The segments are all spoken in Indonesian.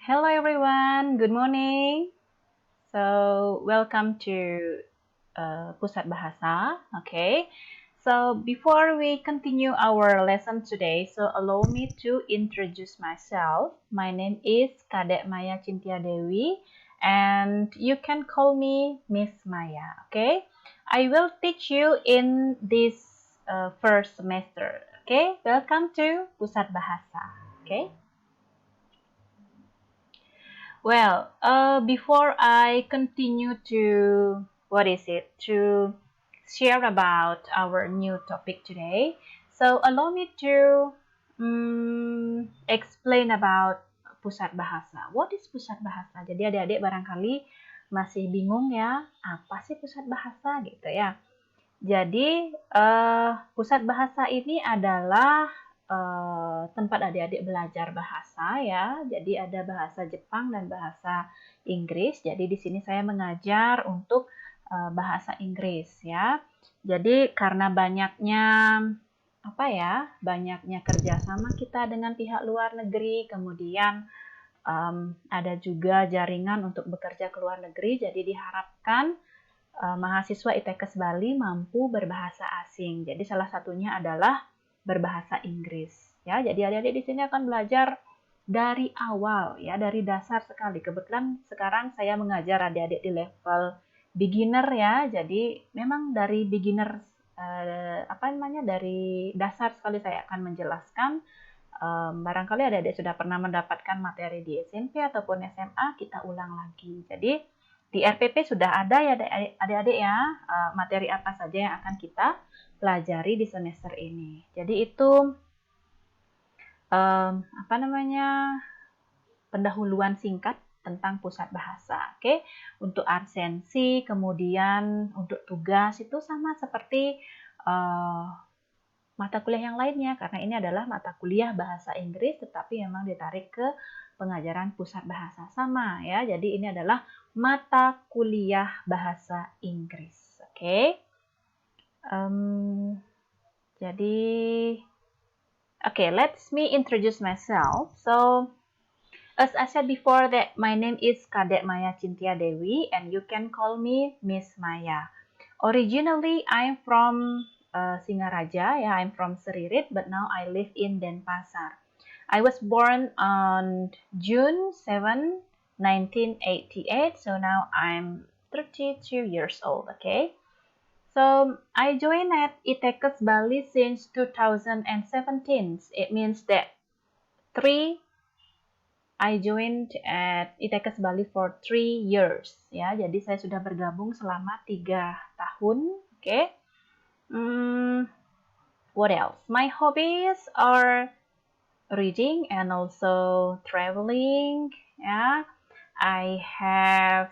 Hello everyone, good morning. So welcome to Pusat Bahasa. Okay. So before we continue our lesson today, so allow me to introduce myself. My name is Kadek Maya Cintia Dewi, and you can call me Miss Maya. Okay. I will teach you in this first semester. Okay. Welcome to Pusat Bahasa. Okay. Well, before I continue to to share about our new topic today, so allow me to explain about pusat bahasa. What is pusat bahasa? Jadi adik-adik barangkali masih bingung ya, apa sih pusat bahasa gitu ya. Jadi pusat bahasa ini adalah tempat adik-adik belajar bahasa ya. Jadi ada bahasa Jepang dan bahasa Inggris. Jadi di sini saya mengajar untuk bahasa Inggris ya. Jadi karena banyaknya kerjasama kita dengan pihak luar negeri, kemudian ada juga jaringan untuk bekerja ke luar negeri. Jadi diharapkan mahasiswa ITKes Bali mampu berbahasa asing. Jadi salah satunya adalah berbahasa Inggris. Ya, jadi adik-adik di sini akan belajar dari awal ya, dari dasar sekali. Kebetulan sekarang saya mengajar adik-adik di level beginner ya. Jadi memang dari beginner dari dasar sekali saya akan menjelaskan. Barangkali adik-adik sudah pernah mendapatkan materi di SMP ataupun SMA, kita ulang lagi. Jadi di RPP sudah ada ya adik-adik ya, materi apa saja yang akan kita pelajari di semester ini. Jadi itu pendahuluan singkat tentang pusat bahasa. Oke, untuk absensi, kemudian untuk tugas itu sama seperti mata kuliah yang lainnya, karena ini adalah mata kuliah bahasa Inggris, tetapi memang ditarik ke pengajaran pusat bahasa sama ya. Jadi ini adalah mata kuliah bahasa Inggris. Oke. Let me introduce myself. So, as I said before that my name is Kadek Maya Cintia Dewi, and you can call me Miss Maya. Originally, I'm from Singaraja. Yeah, I'm from Seririt, but now I live in Denpasar. I was born on June 7, 1988, so now I'm 32 years old, okay? So I joined at ITKes Bali since 2017. It means that I joined at ITKes Bali for 3 years. Ya, jadi saya sudah bergabung selama 3 tahun, okay? What else? My hobbies are reading and also traveling. Yeah, I have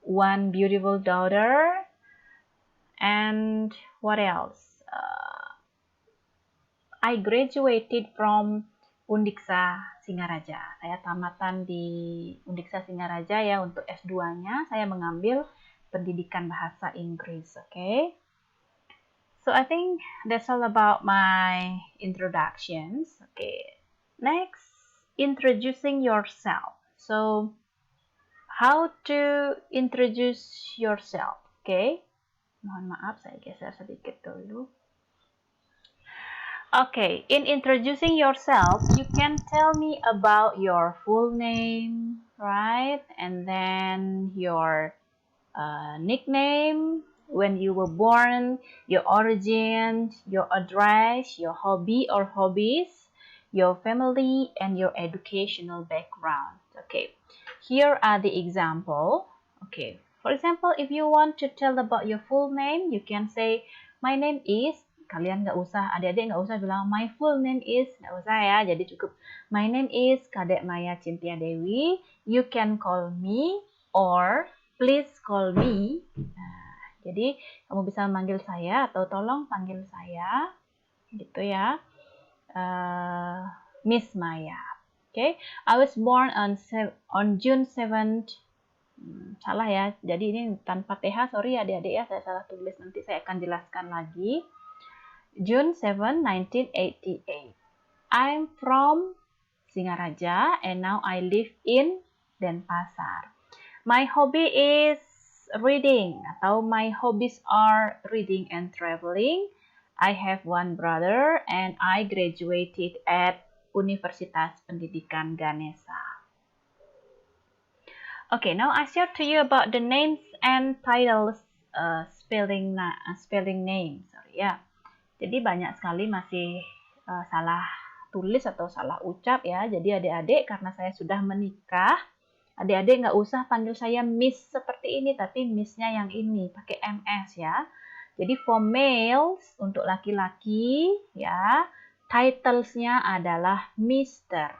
one beautiful daughter. And what else? I graduated from Undiksa Singaraja. Saya tamatan di Undiksa Singaraja ya, untuk S2-nya saya mengambil pendidikan bahasa Inggris, okay? So I think that's all about my introductions. Okay. Next, introducing yourself. So how to introduce yourself? Okay. Mohon maaf, saya geser sedikit dulu. Okay, in introducing yourself, you can tell me about your full name, right? And then your nickname, when you were born, your origin, your address, your hobby or hobbies, your family, and your educational background. Okay, here are the example. Okay, for example, if you want to tell about your full name, you can say, my name is, kalian nggak usah, adik-adik nggak usah bilang my full name is, nggak usah ya, jadi cukup my name is Kadek Maya Cintia Dewi, you can call me or please call me. Nah, jadi kamu bisa manggil saya atau tolong panggil saya, gitu ya. Miss Maya. Okay, I was born on June 7th. Salah ya, jadi ini tanpa TH, sorry adik-adik ya, saya salah tulis, nanti saya akan jelaskan lagi. June 7, 1988. I'm from Singaraja, and now I live in Denpasar. My hobby is reading, atau my hobbies are reading and traveling. I have one brother and I graduated at Universitas Pendidikan Ganesha. Okay, now I share to you about the names and titles, spelling name. Sorry ya. Jadi banyak sekali masih salah tulis atau salah ucap ya. Jadi adik-adik, karena saya sudah menikah, adik-adik nggak usah panggil saya Miss seperti ini, tapi Miss-nya yang ini, pakai MS ya. Jadi for males, untuk laki-laki ya, titles-nya adalah Mister.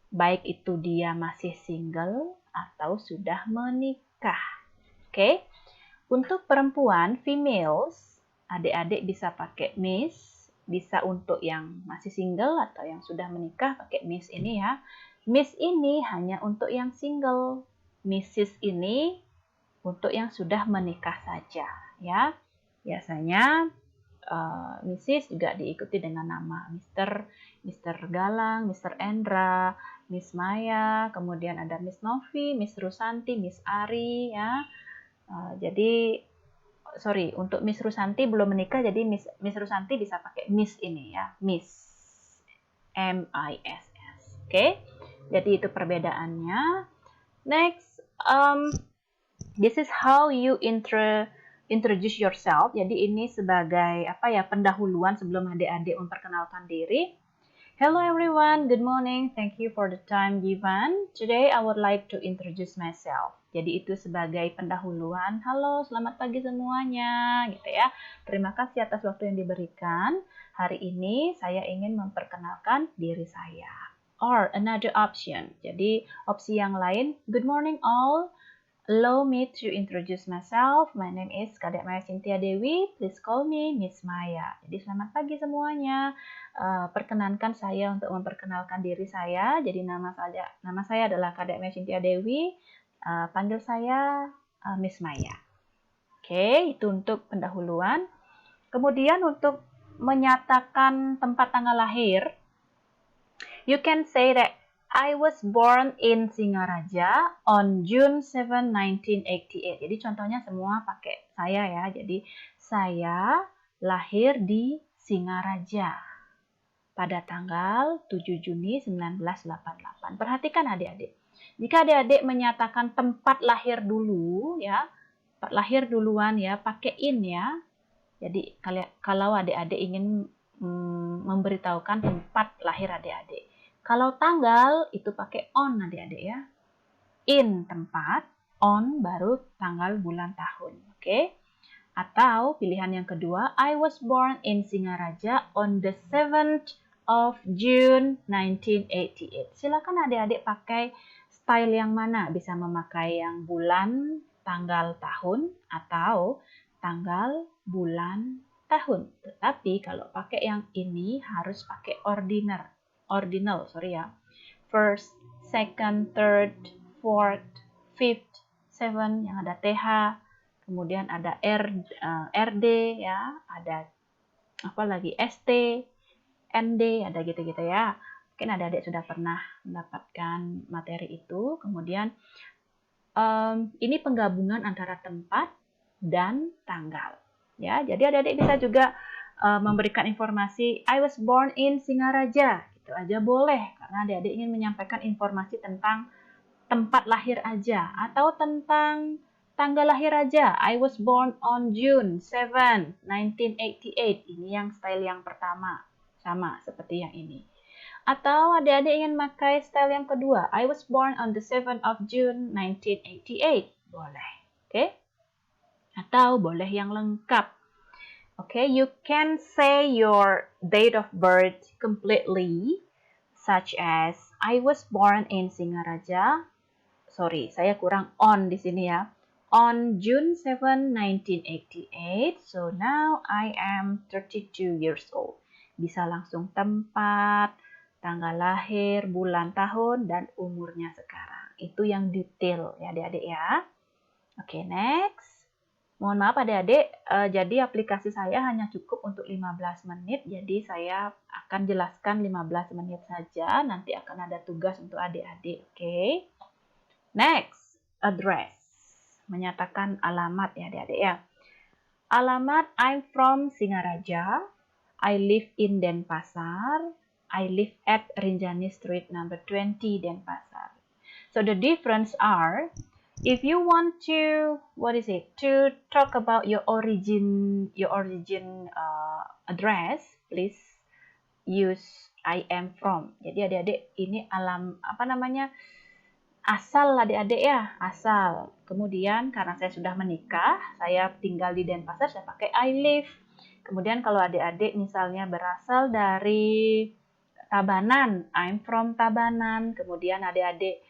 Baik itu dia masih single atau sudah menikah. Oke. Untuk perempuan, females, adik-adik bisa pakai Miss, bisa untuk yang masih single atau yang sudah menikah pakai Miss ini ya. Miss ini hanya untuk yang single. Mrs. ini untuk yang sudah menikah saja ya. Biasanya Mrs. juga diikuti dengan nama Mr. Galang, Mr. Endra, Miss Maya, kemudian ada Miss Novi, Miss Rusanti, Miss Ari ya. Jadi sorry, untuk Miss Rusanti belum menikah, jadi Miss Rusanti bisa pakai Miss ini ya, Miss, M-I-S-S. Oke, jadi itu perbedaannya. Next, this is how you introduce yourself. Jadi ini sebagai pendahuluan sebelum adik-adik memperkenalkan diri. Hello everyone, good morning. Thank you for the time given. Today I would like to introduce myself. Jadi itu sebagai pendahuluan. Halo, selamat pagi semuanya, gitu ya. Terima kasih atas waktu yang diberikan. Hari ini saya ingin memperkenalkan diri saya. Or another option. Jadi opsi yang lain, good morning all. Allow me to introduce myself. My name is Kadek Maya Cynthia Dewi. Please call me Miss Maya. Jadi selamat pagi semuanya. Perkenankan saya untuk memperkenalkan diri saya. Jadi nama saya adalah Kadek Maya Cynthia Dewi. Panggil saya Miss Maya. Oke, itu untuk pendahuluan. Kemudian untuk menyatakan tempat tanggal lahir, you can say that I was born in Singaraja on June 7, 1988. Jadi contohnya semua pakai saya ya. Jadi saya lahir di Singaraja pada tanggal 7 Juni 1988. Perhatikan adik-adik. Jika adik-adik menyatakan tempat lahir dulu ya, tempat lahir duluan ya, pakai in ya. Jadi kalau adik-adik ingin memberitahukan tempat lahir adik-adik. Kalau tanggal itu pakai on adik-adik ya. In tempat, on baru tanggal bulan tahun. Oke? Atau pilihan yang kedua, I was born in Singaraja on the 7th of June 1988. Silakan adik-adik pakai style yang mana. Bisa memakai yang bulan, tanggal, tahun, atau tanggal, bulan, tahun. Tetapi kalau pakai yang ini harus pakai ordinal, sorry ya. First, second, third, fourth, fifth, seven, yang ada TH, kemudian ada RD ya, ada apa lagi ST, ND, ada gitu-gitu ya. Mungkin adik-adik sudah pernah mendapatkan materi itu. Kemudian ini penggabungan antara tempat dan tanggal. Ya, jadi adik-adik bisa juga memberikan informasi I was born in Singaraja. Itu aja boleh, karena adik-adik ingin menyampaikan informasi tentang tempat lahir aja atau tentang tanggal lahir aja. I was born on June 7, 1988. Ini yang style yang pertama, sama seperti yang ini. Atau adik-adik ingin pakai style yang kedua, I was born on the 7th of June 1988. Boleh. Oke? Atau boleh yang lengkap. Okay, you can say your date of birth completely, such as I was born in Singaraja. Sorry, saya kurang on di sini ya. On June 7, 1988. So now I am 32 years old. Bisa langsung tempat, tanggal lahir, bulan, tahun, dan umurnya sekarang. Itu yang detail ya adik-adik ya. Oke, next. Mohon maaf adik-adik, jadi aplikasi saya hanya cukup untuk 15 menit, jadi saya akan jelaskan 15 menit saja, nanti akan ada tugas untuk adik-adik, oke? Next, address, menyatakan alamat ya adik-adik ya. Alamat, I'm from Singaraja, I live in Denpasar, I live at Rinjani Street number 20 Denpasar. So the difference are, if you want to, to talk about your origin address, please use I am from. Jadi adik-adik ini asal adik-adik ya, asal. Kemudian karena saya sudah menikah, saya tinggal di Denpasar, saya pakai I live. Kemudian kalau adik-adik misalnya berasal dari Tabanan, I'm from Tabanan. Kemudian adik-adik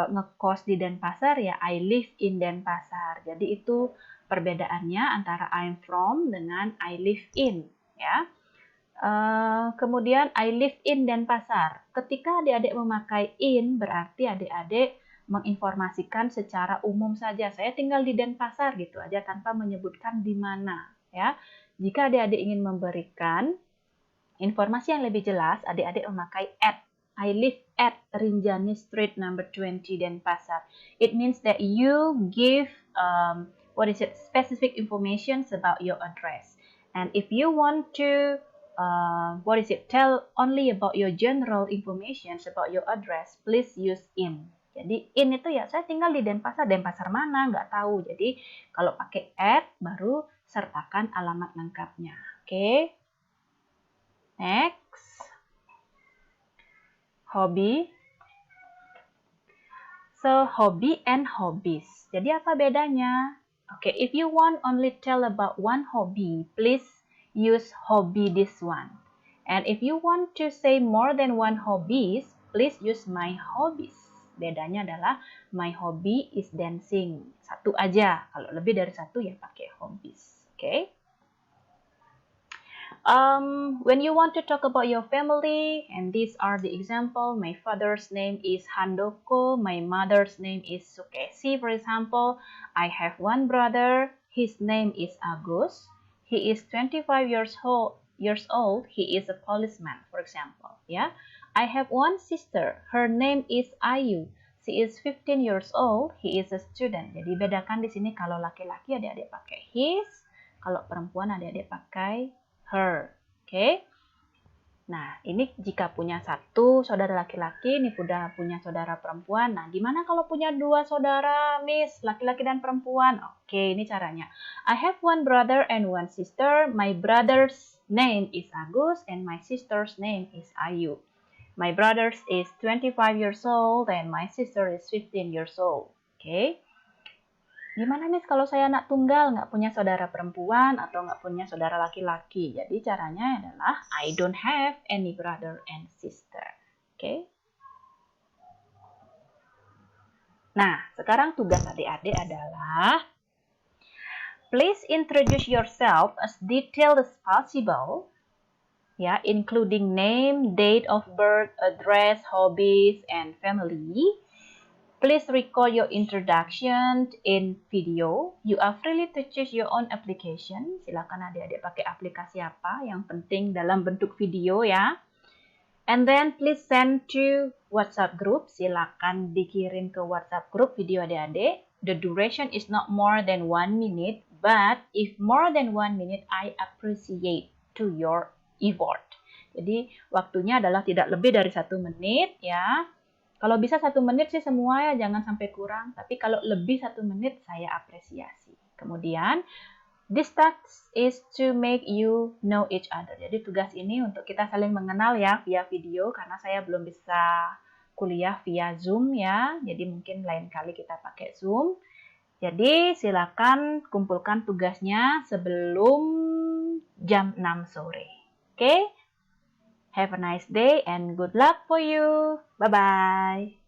ngekos di Denpasar ya I live in Denpasar. Jadi itu perbedaannya antara I'm from dengan I live in ya. Kemudian I live in Denpasar. Ketika adik-adik memakai in berarti adik-adik menginformasikan secara umum saja. Saya tinggal di Denpasar gitu aja tanpa menyebutkan di mana ya. Jika adik-adik ingin memberikan informasi yang lebih jelas, adik-adik memakai at. I live at Rinjani Street number 20 Denpasar. It means that you give specific information about your address. And if you want to tell only about your general information about your address, please use in. Jadi in itu ya saya tinggal di Denpasar, Denpasar mana nggak tahu. Jadi kalau pakai at baru sertakan alamat lengkapnya. Oke. Next. Hobby. So, hobby and hobbies. Jadi apa bedanya? Okay, if you want only tell about one hobby, please use hobby this one. And if you want to say more than one hobbies, please use my hobbies. Bedanya adalah my hobby is dancing. Satu aja. Kalau lebih dari satu ya pakai hobbies. Okay? When you want to talk about your family, and these are the example, my father's name is Handoko, my mother's name is Sukesi, for example. I have one brother, his name is Agus. He is 25 years old, he is a policeman, for example. Yeah, I have one sister, her name is Ayu. She is 15 years old, he is a student. Jadi bedakan di sini kalau laki-laki adik-adik pakai his, kalau perempuan adik-adik pakai her. Oke. Nah, ini jika punya satu saudara laki-laki, ini udah punya saudara perempuan. Nah, gimana kalau punya dua saudara, Miss, laki-laki dan perempuan? Oke, ini caranya. I have one brother and one sister. My brother's name is Agus and my sister's name is Ayu. My brother is 25 years old and my sister is 15 years old. Oke. Gimana Miss kalau saya anak tunggal, nggak punya saudara perempuan atau nggak punya saudara laki-laki? Jadi caranya adalah I don't have any brother and sister. Oke? Nah, sekarang tugas adik-adik adalah please introduce yourself as detailed as possible, ya, including name, date of birth, address, hobbies, and family. Please record your introduction in video. You are free to choose your own application. Silakan adik-adik pakai aplikasi apa, yang penting dalam bentuk video ya. And then please send to WhatsApp group. Silakan dikirim ke WhatsApp group video adik-adik. The duration is not more than 1 minute, but if more than 1 minute, I appreciate to your effort. Jadi waktunya adalah tidak lebih dari 1 menit ya. Kalau bisa 1 menit sih semua ya, jangan sampai kurang. Tapi kalau lebih 1 menit, saya apresiasi. Kemudian, this task is to make you know each other. Jadi tugas ini untuk kita saling mengenal ya via video, karena saya belum bisa kuliah via Zoom ya. Jadi mungkin lain kali kita pakai Zoom. Jadi silakan kumpulkan tugasnya sebelum jam 6 sore. Oke? Have a nice day and good luck for you. Bye-bye.